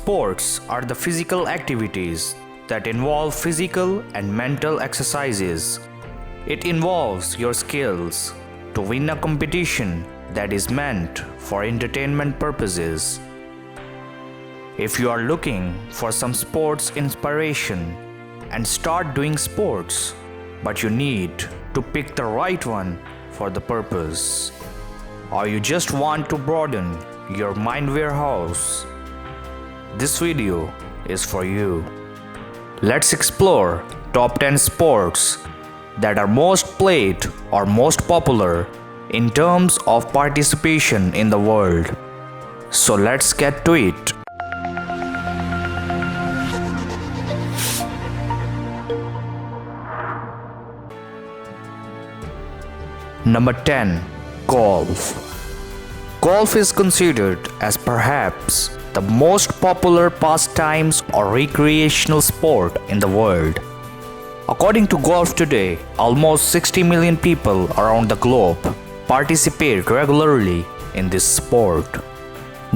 Sports are the physical activities that involve physical and mental exercises. It involves your skills to win a competition that is meant for entertainment purposes. If you are looking for some sports inspiration and start doing sports, but you need to pick the right one for the purpose, or you just want to broaden your mind warehouse, this video is for you. Let's explore top 10 sports that are most played or most popular in terms of participation in the world. So let's get to it. Number 10. Golf. Golf is considered as perhaps the most popular pastimes or recreational sport in the world. According to Golf Today, almost 60 million people around the globe participate regularly in this sport.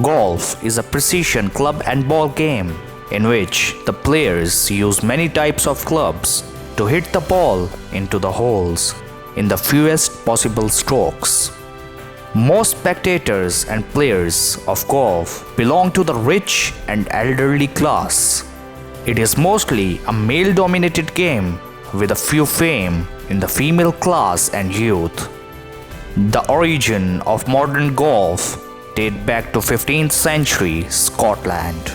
Golf is a precision club and ball game in which the players use many types of clubs to hit the ball into the holes in the fewest possible strokes. Most spectators and players of golf belong to the rich and elderly class. It is mostly a male-dominated game with a few fame in the female class and youth. The origin of modern golf date back to 15th century Scotland.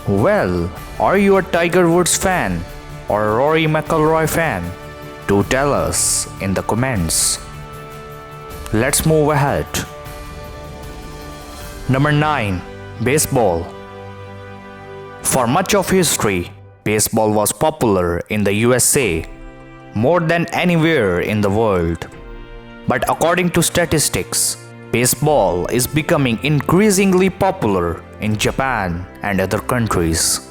Well, are you a Tiger Woods fan or a Rory McIlroy fan? Do tell us in the comments. Let's move ahead. Number 9. Baseball. For much of history, baseball was popular in the USA more than anywhere in the world. But according to statistics, baseball is becoming increasingly popular in Japan and other countries.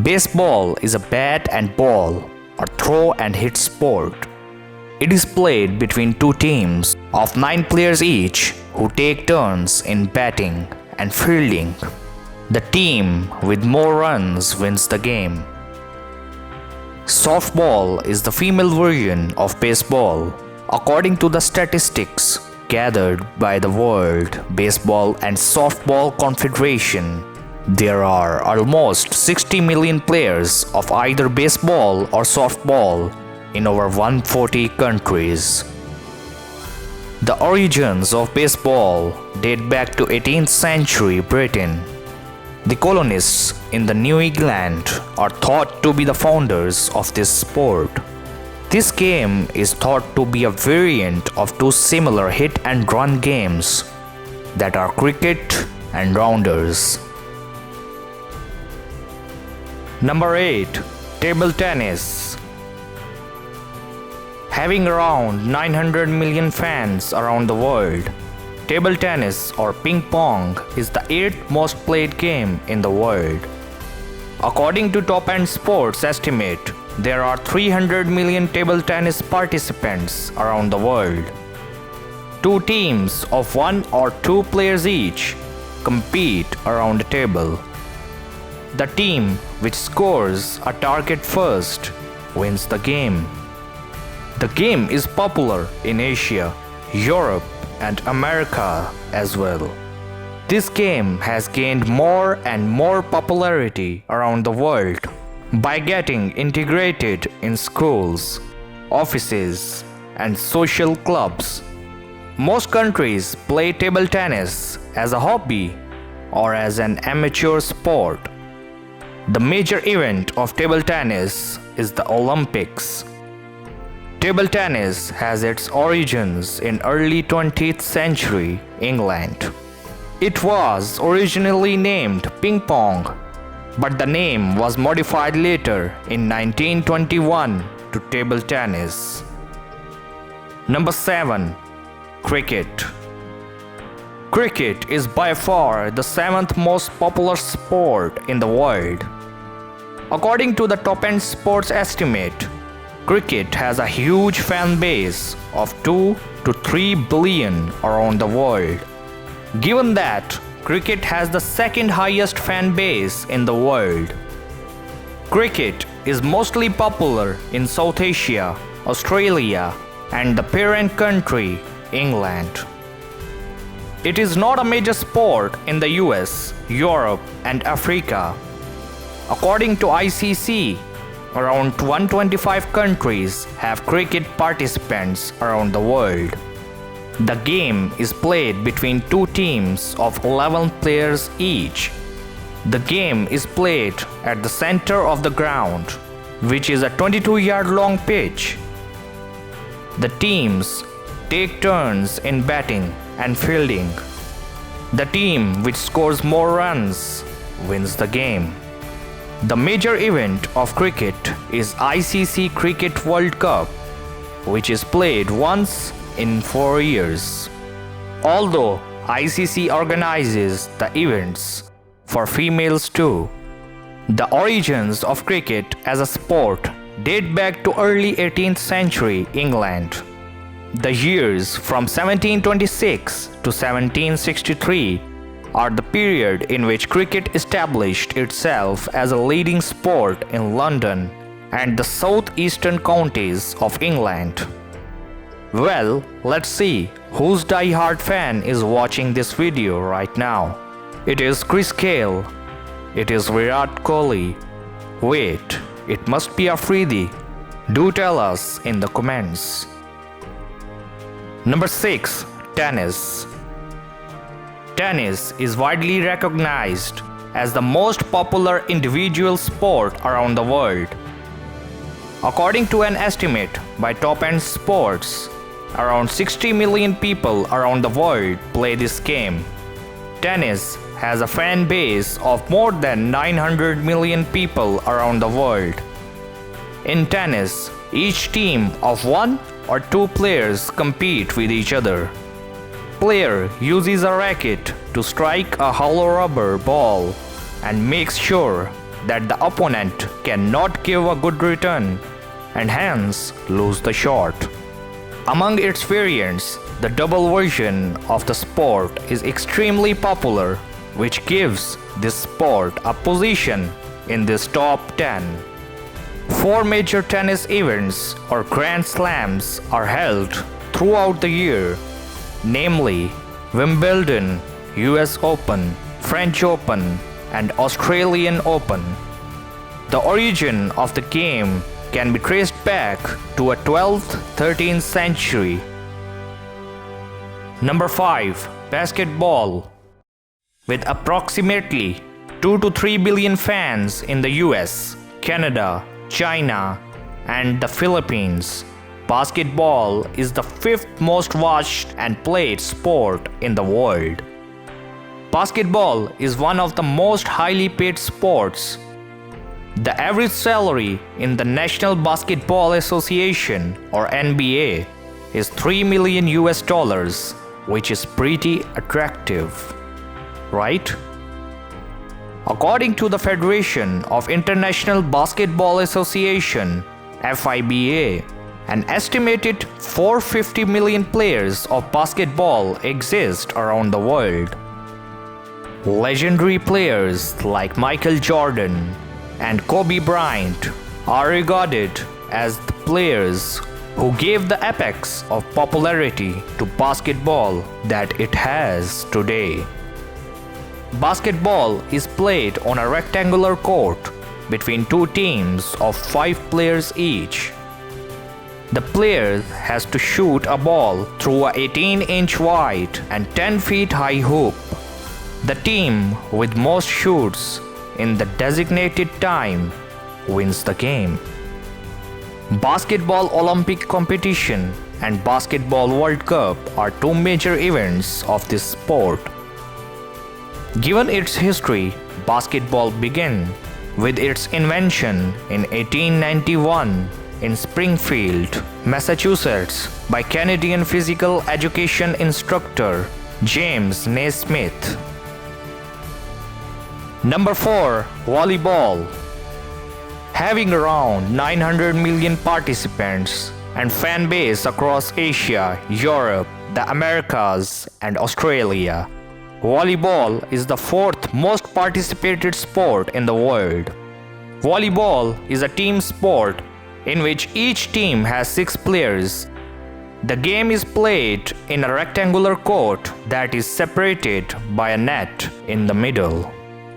Baseball is a bat and ball or throw and hit sport. It is played between two teams of 9 players each who take turns in batting and fielding. The team with more runs wins the game. Softball is the female version of baseball. According to the statistics gathered by the World Baseball and Softball Confederation, there are almost 60 million players of either baseball or softball in over 140 countries. The origins of baseball date back to 18th century Britain. The colonists in the New England are thought to be the founders of this sport. This game is thought to be a variant of two similar hit and run games that are cricket and rounders. Number 8. Table tennis. Having around 900 million fans around the world, table tennis or ping pong is the 8th most played game in the world. According to Top End Sports estimate, there are 300 million table tennis participants around the world. Two teams of 1 or 2 players each compete around a table. The team which scores a target first wins the game. The game is popular in Asia, Europe, and America as well. This game has gained more and more popularity around the world by getting integrated in schools, offices, and social clubs. Most countries play table tennis as a hobby or as an amateur sport. The major event of table tennis is the Olympics. Table tennis has its origins in early 20th century England. It was originally named ping pong, but the name was modified later in 1921 to table tennis. Number 7. Cricket. Cricket is by far the 7th most popular sport in the world. According to the Top End Sports estimate, cricket has a huge fan base of 2 to 3 billion around the world. Given that cricket has the second highest fan base in the world. Cricket is mostly popular in South Asia, Australia, and the parent country, England. It is not a major sport in the US, Europe, and Africa. According to ICC, around 125 countries have cricket participants around the world. The game is played between two teams of 11 players each. The game is played at the center of the ground, which is a 22-yard long pitch. The teams take turns in batting and fielding. The team which scores more runs wins the game. The major event of cricket is ICC Cricket World Cup, which is played once in 4 years. Although ICC organizes the events for females too, the origins of cricket as a sport date back to early 18th century England. The years from 1726 to 1763 are the period in which cricket established itself as a leading sport in London and the southeastern counties of England. Well, let's see whose die-hard fan is watching this video right now. It is Chris Gale. It is Virat Kohli. Wait, it must be Afridi. Do tell us in the comments. Number 6. Tennis. Tennis is widely recognized as the most popular individual sport around the world. According to an estimate by Top End Sports, around 60 million people around the world play this game. Tennis has a fan base of more than 900 million people around the world. In tennis, each team of 1 or 2 players compete with each other. Player uses a racket to strike a hollow rubber ball and makes sure that the opponent cannot give a good return and hence lose the shot. Among its variants, the double version of the sport is extremely popular, which gives this sport a position in this top 10. 4 major tennis events or Grand Slams are held throughout the year, namely Wimbledon, US Open, French Open, and Australian Open. The origin of the game can be traced back to a 12th, 13th century. Number 5. Basketball. With approximately 2 to 3 billion fans in the US, Canada, China, and the Philippines, basketball is the 5th most watched and played sport in the world. Basketball is one of the most highly paid sports. The average salary in the National Basketball Association or NBA is $3 million, which is pretty attractive, right? According to the Federation of International Basketball Association, FIBA, an estimated 450 million players of basketball exist around the world. Legendary players like Michael Jordan and Kobe Bryant are regarded as the players who gave the apex of popularity to basketball that it has today. Basketball is played on a rectangular court between 2 teams of 5 players each. The player has to shoot a ball through a 18-inch wide and 10 feet high hoop. The team with most shoots in the designated time wins the game. Basketball Olympic competition and Basketball World Cup are 2 major events of this sport. Given its history, basketball began with its invention in 1891 in Springfield, Massachusetts by Canadian physical education instructor James Naismith. Number 4. Volleyball. Having around 900 million participants and fan base across Asia, Europe, the Americas, and Australia, Volleyball is the fourth most participated sport in the world. Volleyball is a team sport in which each team has 6 players. The game is played in a rectangular court that is separated by a net in the middle.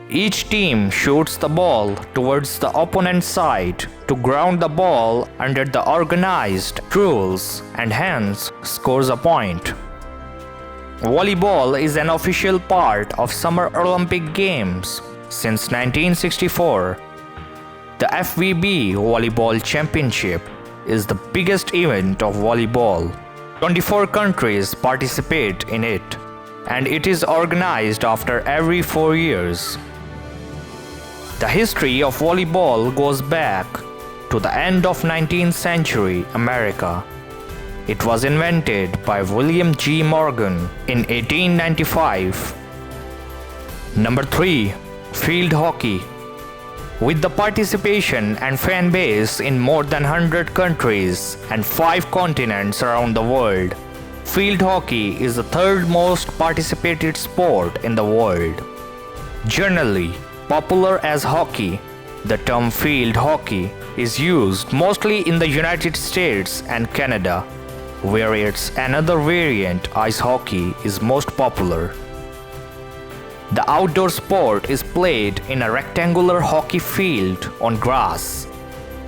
Each team shoots the ball towards the opponent's side to ground the ball under the organized rules and hence scores a point. Volleyball is an official part of Summer Olympic Games since 1964. The FVB Volleyball Championship is the biggest event of volleyball. 24 countries participate in it, and it is organized after every 4 years. The history of volleyball goes back to the end of 19th century America. It was invented by William G. Morgan in 1895. Number 3. Field hockey. With the participation and fan base in more than 100 countries and 5 continents around the world, field hockey is the third most participated sport in the world. Generally popular as hockey, the term field hockey is used mostly in the United States and Canada, where its another variant, ice hockey, is most popular. The outdoor sport is played in a rectangular hockey field on grass,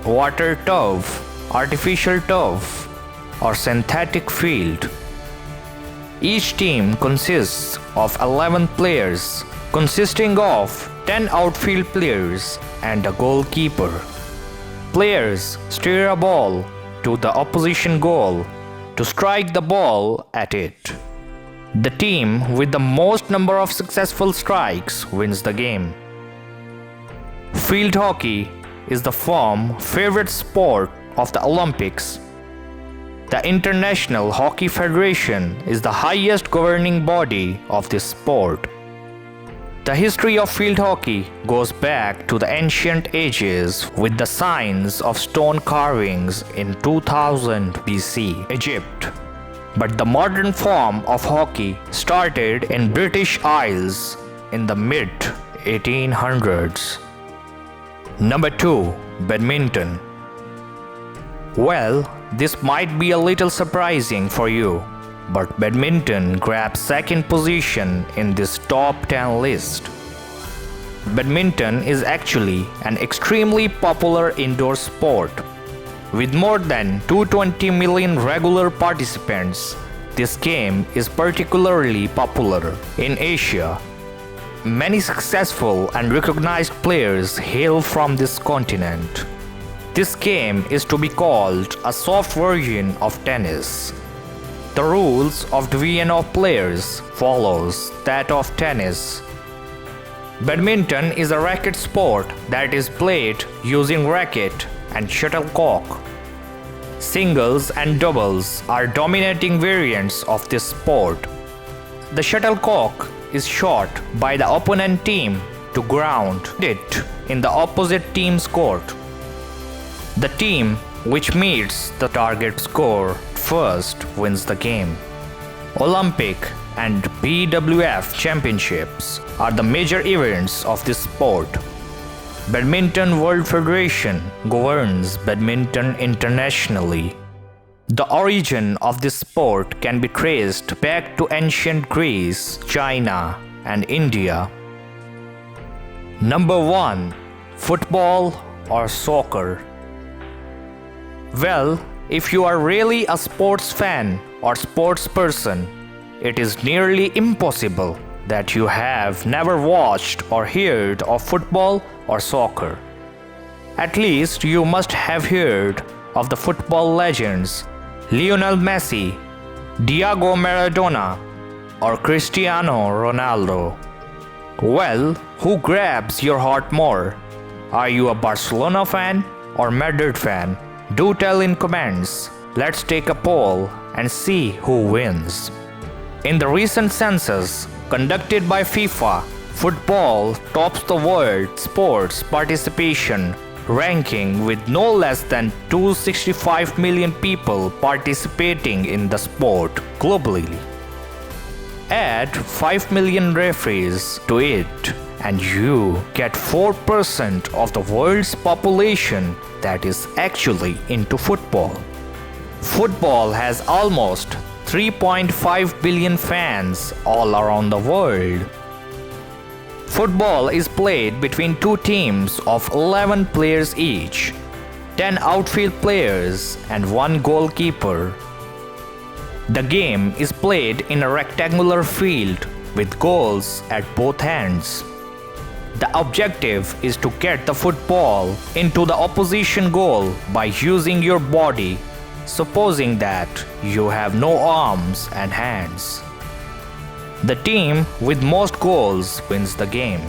water turf, artificial turf, or synthetic field. Each team consists of 11 players, consisting of 10 outfield players and a goalkeeper. Players steer a ball to the opposition goal to strike the ball at it. The team with the most number of successful strikes wins the game. Field hockey is the favorite sport of the Olympics. The International Hockey Federation is the highest governing body of this sport. The history of field hockey goes back to the ancient ages with the signs of stone carvings in 2000 BC Egypt. But the modern form of hockey started in British Isles in the mid-1800s. Number 2. Badminton. Well, this might be a little surprising for you, but badminton grabs second position in this top 10 list. Badminton is actually an extremely popular indoor sport. With more than 220 million regular participants, this game is particularly popular in Asia. Many successful and recognized players hail from this continent. This game is to be called a soft version of tennis. The rules of division of players follows that of tennis. Badminton is a racket sport that is played using racket and shuttlecock. Singles and doubles are dominating variants of this sport. The shuttlecock is shot by the opponent team to ground it in the opposite team's court. The team which meets the target score first wins the game. Olympic and BWF championships are the major events of this sport. Badminton World Federation governs badminton internationally. The origin of this sport can be traced back to ancient Greece, China, and India. Number 1. Football or soccer. Well, if you are really a sports fan or sports person, it is nearly impossible that you have never watched or heard of football or soccer. At least you must have heard of the football legends Lionel Messi, Diego Maradona, or Cristiano Ronaldo. Well, who grabs your heart more? Are you a Barcelona fan or Madrid fan? Do tell in comments. Let's take a poll and see who wins. In the recent census conducted by FIFA, football tops the world sports participation ranking with no less than 265 million people participating in the sport globally. Add 5 million referees to it, and you get 4% of the world's population that is actually into football. Football has almost 3.5 billion fans all around the world. Football is played between two teams of 11 players each, 10 outfield players and 1 goalkeeper. The game is played in a rectangular field with goals at both ends. The objective is to get the football into the opposition goal by using your body, supposing that you have no arms and hands. The team with most goals wins the game.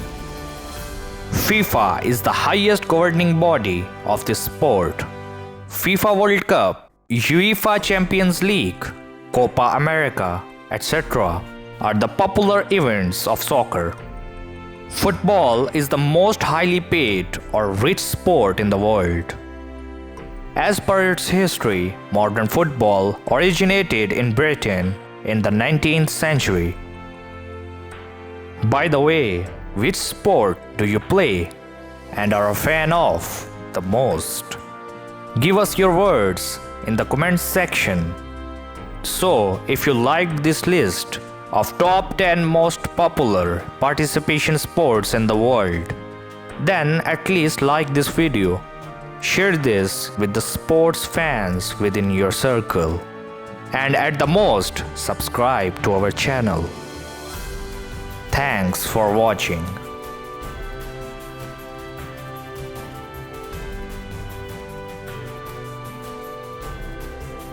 FIFA is the highest governing body of this sport. FIFA World Cup, UEFA Champions League, Copa America, etc. are the popular events of soccer. Football is the most highly paid or rich sport in the world. As per its history, modern football originated in Britain in the 19th century. By the way, which sport do you play and are a fan of the most? Give us your words in the comments section. So, if you liked this list of top 10 most popular participation sports in the world, then at least like this video. Share this with the sports fans within your circle. And at the most, subscribe to our channel. Thanks for watching.